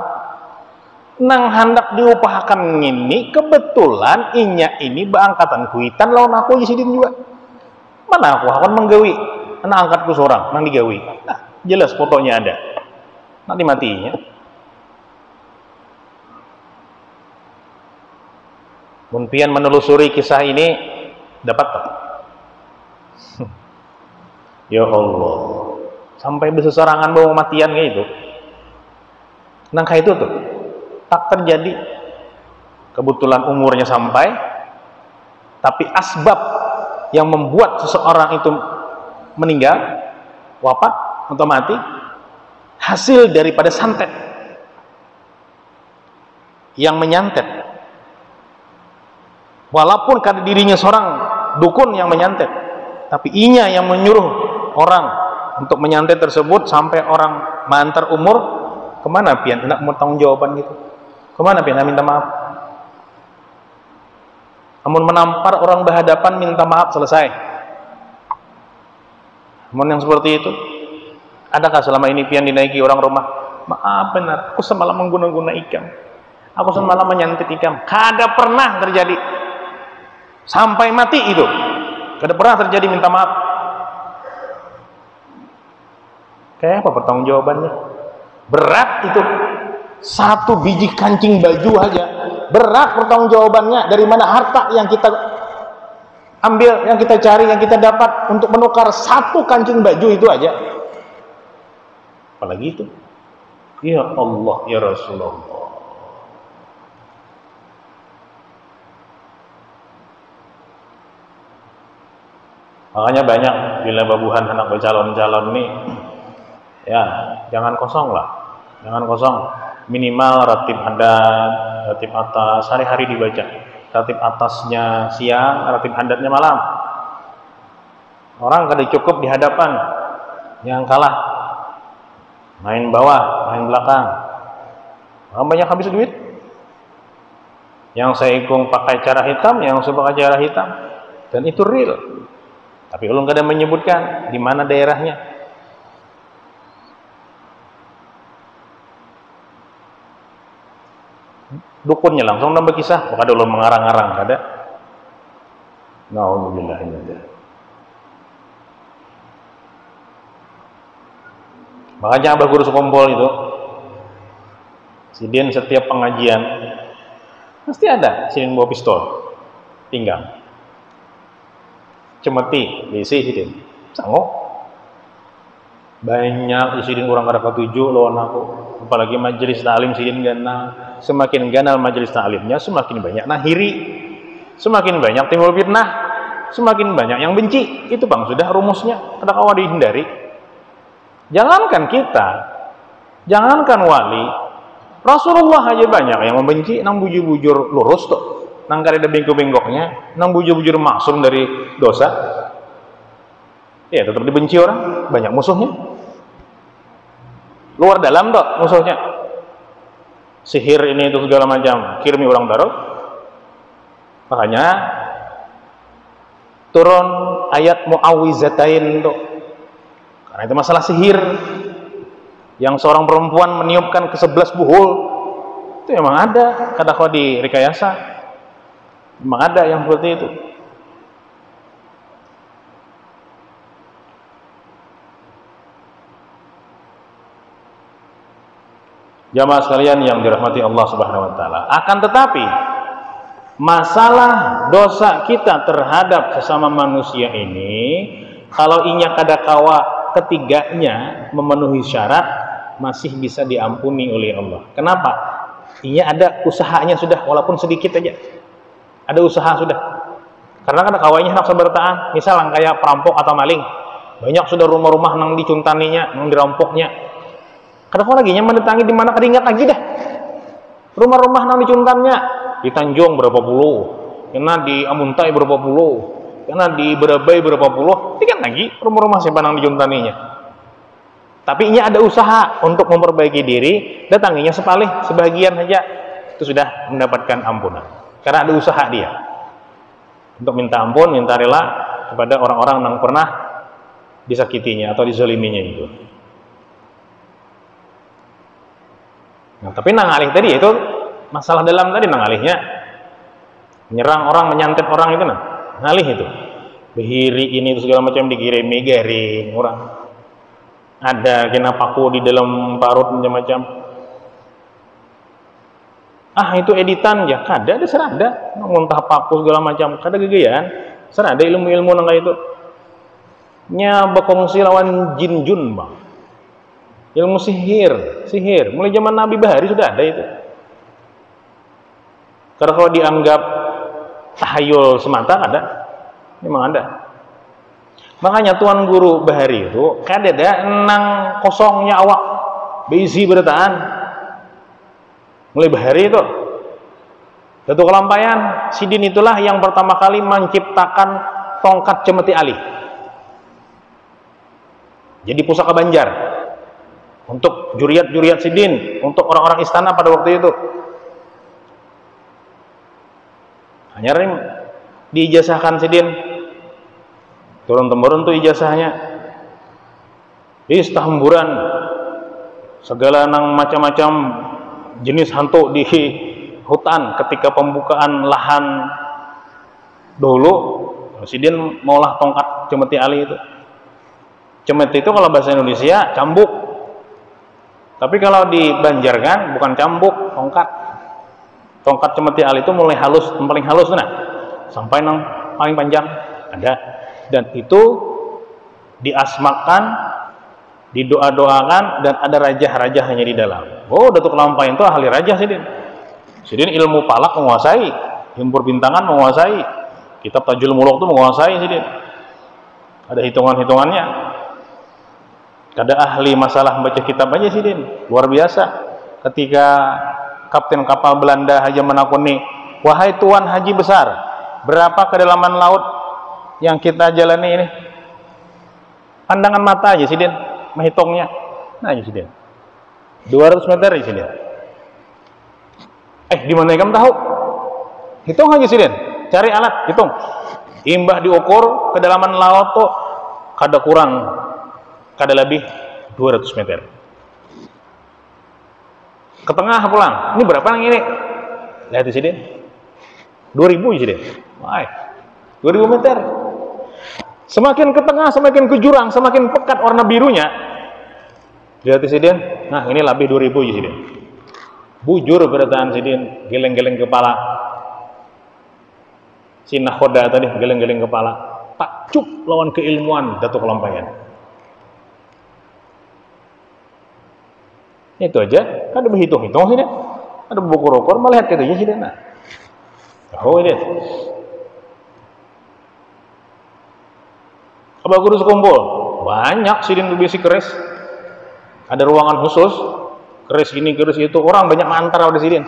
Nang hendak diupahakan ini kebetulan inya ini beangkatan kuitan lawan aku Sidin juga. Mana aku akan menggawi anak angkatku seorang nang digawi. Nah, jelas fotonya ada. Nanti matinya. Munpian menelusuri kisah ini dapat tak? Ya Allah, sampai berseserangan bawa matian kayak itu. Nang kayak itu tuh tak terjadi. Kebetulan umurnya sampai, tapi asbab yang membuat seseorang itu meninggal, wafat atau mati, hasil daripada santet yang menyantet. Walaupun kada dirinya seorang dukun yang menyantet, tapi inya yang menyuruh orang untuk menyantet tersebut sampai orang mantar umur. Kemana pian? Nak mau tanggung jawaban gitu. Kemana pian? Minta maaf. Namun menampar orang berhadapan minta maaf selesai. Namun yang seperti itu, adakah selama ini pian dinaiki orang rumah? Maaf benar, aku semalam mengguna-guna ikam. Aku semalam menyantet ikam. Kada pernah terjadi. Sampai mati itu. Kada pernah terjadi minta maaf. Kayak apa pertanggung jawabannya? Berat itu. Satu biji kancing baju aja berat pertanggung jawabannya. Dari mana harta yang kita Ambil yang kita cari, yang kita dapat untuk menukar satu kancing baju itu aja. Apalagi itu. Ya Allah, ya Rasulullah. Makanya banyak bila babuhan anak calon-calon nih, ya jangan kosong lah. Jangan kosong. Minimal ratib hadat, ratib atas, hari-hari dibaca. Ratib atasnya siang, ratib hadatnya malam. Orang kada cukup di hadapan, yang kalah main bawah, main belakang. Orang banyak habis duit. Yang saya ikung pakai cara hitam, yang saya pakai cara hitam, dan itu real. Tapi ulun kada menyebutkan di mana daerahnya. Dukunnya langsung nambah kisah, maka dulu mengarang-arang kada. Nauzubillah min dzalik. Makanya Abah Guru Sekumpul itu, sidin setiap pengajian pasti ada sidin bawa pistol, pinggang, cemeti, diisi sidin, sanggup. Banyak sidin kurang kada ketujuh lawan aku. Apalagi majelis taklim sidin ganal. Semakin ganal majelis taklimnya, semakin banyak nahiri, semakin banyak timbul fitnah, semakin banyak yang benci. Itu bang sudah rumusnya, kada kawa dihindari. Jangankan kita, jangankan wali, Rasulullah aja banyak yang membenci, nang bujur-bujur lurus tuh, nang kada ada bengkok-bengkoknya, nang bujur-bujur maksum dari dosa. Ya tetap dibenci orang, banyak musuhnya. Luar dalam tuh musuhnya. Sihir ini itu segala macam, kirimi orang taruh. Makanya turun ayat Mu'awwizatain tuh. Karena itu masalah sihir. Yang seorang perempuan meniupkan ke 11 buhul. Itu memang ada, kada kau di rekayasa. Memang ada yang seperti itu. Jamaah sekalian yang dirahmati Allah Subhanahu wa taala. Akan tetapi masalah dosa kita terhadap sesama manusia ini, kalau inya kada kawa ketiganya memenuhi syarat, masih bisa diampuni oleh Allah. Kenapa? Inya ada usahanya sudah, walaupun sedikit aja. Ada usaha sudah. Karena kada kawainya hendak sabartaan, misal kayak perampok atau maling. Banyak sudah rumah-rumah nang dicuntaninya, nang dirampoknya. Kada kau lagi nyaman datangi di mana kada ingat lagi dah. Rumah-rumah nang dicuntannya di Tanjung berapa puluh, kena di Amuntai berapa puluh, kena di Berabai berapa puluh, ingat lagi rumah-rumah siapa nang dicuntaninya. Tapi ini ada usaha untuk memperbaiki diri, datanginya sepalih sebagian saja, itu sudah mendapatkan ampunan. Karena ada usaha dia untuk minta ampun, minta rela kepada orang-orang yang pernah disakitinya atau dizaliminya itu. Nah, tapi nangalih tadi itu masalah dalam tadi nangalihnya menyerang orang, menyantet orang itu ngalih itu. Behiri ini itu segala macam dikirimi garing orang. Ada kena paku di dalam parut macam-macam. Ah itu editan ya, kada ada serada. Muntah paku segala macam, kada gegayaan. Serada ilmu-ilmu nang kayak itu. Nya berkongsi lawan jin jun bang. Ilmu sihir, mulai zaman Nabi Bahari sudah ada itu. Karena kalau dianggap tahayul semata ada, memang ada. Makanya Tuan Guru Bahari itu kada ada nang kosongnya awak berisi berataan. Mulai Bahari itu satu kelampaian sidin itulah yang pertama kali menciptakan tongkat cemeti alih. Jadi pusaka Banjar. Untuk juriat-juriat sidin, untuk orang-orang istana pada waktu itu. Hanya diijazahkan sidin, turun-temurun tuh ijazahnya. Istahemburan segala nang macam-macam jenis hantu di hutan ketika pembukaan lahan dulu, sidin maulah tongkat cemeti ali itu. Cemeti itu kalau bahasa Indonesia cambuk. Tapi kalau dibanjarkan bukan cambuk, tongkat. Tongkat cemeti ali itu mulai halus, paling halus nah, sampai nang paling panjang. Ada. Dan itu diasmakan, didoa-doakan, dan ada rajah-rajahnya di dalam. Oh, Datuk Lampaian itu ahli rajah Sidin. Sidin ilmu palak menguasai, ilmu perbintangan menguasai, kitab Tajul Muluk itu menguasai Sidin. Ada hitungan-hitungannya. Ada ahli masalah membaca kitab aja Sidin, luar biasa. Ketika kapten kapal Belanda Haji menakuni, wahai Tuan Haji besar, berapa kedalaman laut yang kita jalani ini? Pandangan mata aja Sidin, menghitungnya. Nah aja Sidin, 200 meter aja Sidin. Di mana kamu tahu? Hitung aja Sidin, cari alat, hitung. Imbah diukur kedalaman laut tuh kada kurang, kada lebih 200 meter. Ke tengah pulang, ini berapa yang ini? Lihat Sidin, 2000 Sidin. Wah, 2000 meter. Semakin ke tengah, semakin ke jurang, semakin pekat warna birunya. Lihat Sidin, nah ini lebih 2000 Sidin. Bujur berataan Sidin, geleng-geleng kepala. Si Nakhoda tadi geleng-geleng kepala. Takjub lawan keilmuan Datuk Lampaian. Itu aja, kan ada berhitung-hitung Sidin. Ada buku rokor, melihat gitu aja Sidin. Nah. Oh ini. Apa guru sekumpul? Banyak Sidin besi keris. Ada ruangan khusus, keris ini, keris itu. Orang banyak mantar di Sidin.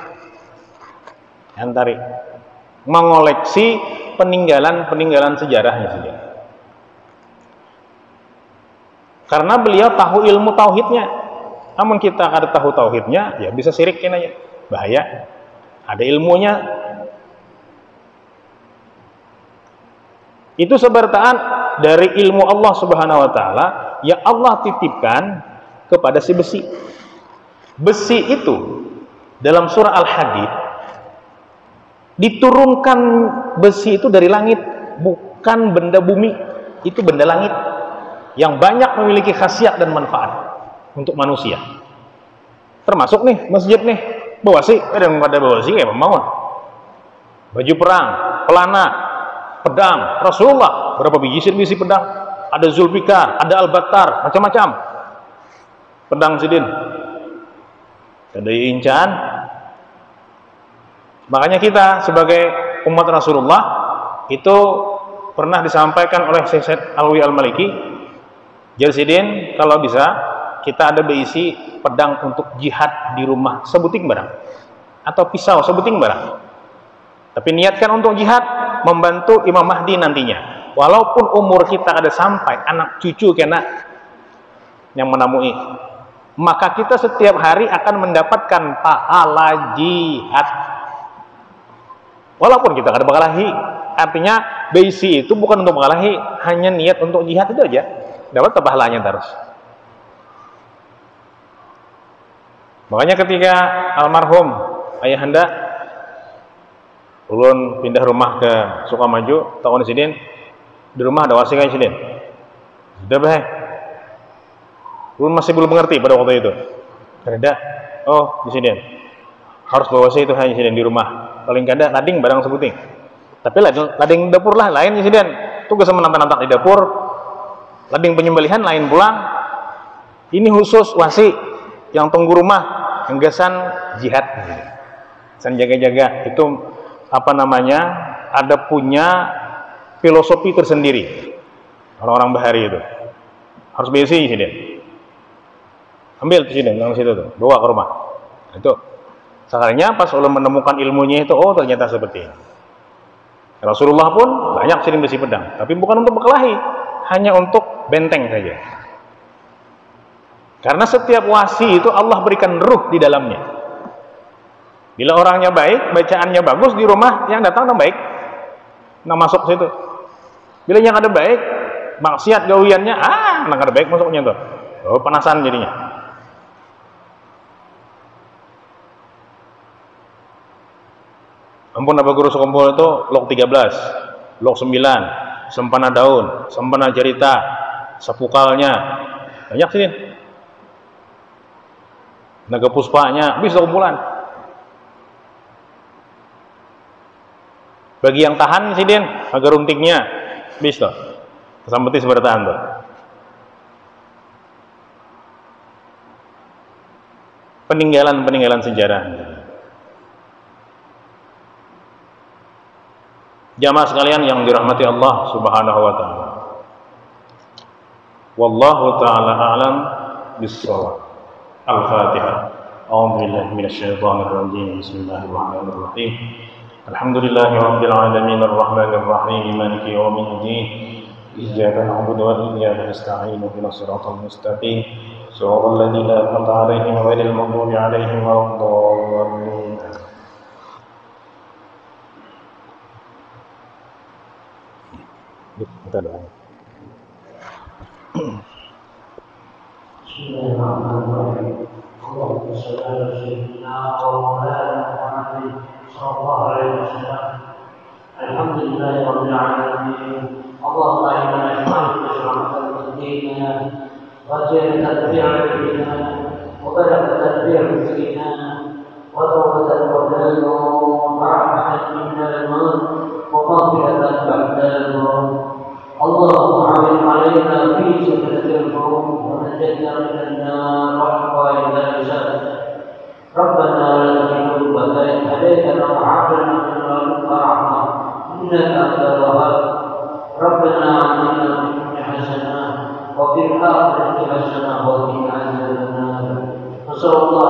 Antari mengoleksi peninggalan-peninggalan sejarahnya Sidin. Karena beliau tahu ilmu tauhidnya. Namun kita ada tahu tauhidnya, ya bisa syirikin aja. Bahaya. Ada ilmunya. Itu sebertaan dari ilmu Allah Subhanahu wa taala yang Allah titipkan kepada si besi. Besi itu dalam surah Al-Hadid diturunkan, besi itu dari langit, bukan benda bumi, itu benda langit yang banyak memiliki khasiat dan manfaat untuk manusia. Termasuk nih masjid nih, bawasi, ada yang pada bawasi kayak membangun. Baju perang, pelana, pedang, Rasulullah berapa biji pedang? Ada Zulfikar, ada Al-Battar, macam-macam pedang Sidin. Ada incan. Makanya kita sebagai umat Rasulullah itu pernah disampaikan oleh Syekh Alwi Al-Maliki, jadi Sidin kalau bisa kita ada berisi pedang untuk jihad di rumah sebuting barang, atau pisau sebuting barang. Tapi niatkan untuk jihad, membantu Imam Mahdi nantinya. Walaupun umur kita ada sampai anak cucu kena yang menamui, maka kita setiap hari akan mendapatkan pahala jihad. Walaupun kita ada berkelahi, artinya besi itu bukan untuk berkelahi, hanya niat untuk jihad itu aja, dapat pahalanya terus. Makanya ketika almarhum ayahanda ulun pindah rumah ke Sukamaju tahun Sidin, di rumah ada wasi kan Sidin, sudah baik. Ulun masih belum mengerti pada waktu itu. Kereda, oh di Sidin harus bawa wasi itu hanya Sidin di rumah. Paling kada lading barang sebuting. Tapi lading dapur lah lain Sidin. Tugas menantak-nantak di dapur. Lading penyembelihan lain pulang. Ini khusus wasi yang tunggu rumah, enggasan jihad. San jaga-jaga itu apa namanya? Ada punya filosofi tersendiri. Orang-orang Bahari itu. Harus besi Sidin. Ambil Sidin yang situ tuh, bawa ke rumah. Itu sekalinya pas ulun menemukan ilmunya itu, oh ternyata seperti ini. Rasulullah pun banyak Sidin besi pedang, tapi bukan untuk berkelahi, hanya untuk benteng saja. Karena setiap wasi itu Allah berikan ruh di dalamnya. Bila orangnya baik, bacaannya bagus di rumah, yang datang orang baik, nah masuk situ. Bila yang ada baik, maksiat gawiannya, nggak ada baik masuknya tuh. Oh panasan jadinya. Ampun apa guru sekumpul itu lok 13, lok 9, sempana daun, sempana cerita, sepukalnya, banyak sih. Naga puspanya, bisa kumpulan. Bagi yang tahan sih Din, naga runtingnya, Bis toh. Kesampeti sebertaan toh. Peninggalan sejarah. Jamaah sekalian yang dirahmati Allah Subhanahu wa taala. Wallahu taala a'lam bis-shawab. Al-Fatihah. A'udzu billahi minasyaitonir rajim. Bismillahirrahmanirrahim. Alhamdulillahirabbil alamin arrahmanir rahim maliki yaumiddin. Iyyaka na'budu wa iyyaka nasta'in ihdinas siratal mustaqim. Shiratal ladzina an'amta 'alaihim ghairil maghdubi 'alaihim waladdallin. Kita doa. Bismillahirrahmanirrahim. Allahumma shalli ala sayyidina wa maulana Muhammadin sallallahu alaihi wasallam. Alhamdulillahirabbil alamin. Allahumma inna nas'aluka rahmatan dinina wa jannatan fi'lina wa barakatan fi'lina wa tawbatan qabla wa rahmatan minal maut wa maghfiratan ba'dal maut. اللهم عامل علينا في سكنة القوم ونجنا من النار وأحوال الأجساد. ربنا لا تزغ قلوبنا إذ هديتنا وهب لنا من لدنك رحمة إنك أنت الوهاب. ربنا آتنا في الدنيا حسنة وفي الآخرة حسنة وقنا عذاب النار. وصلى الله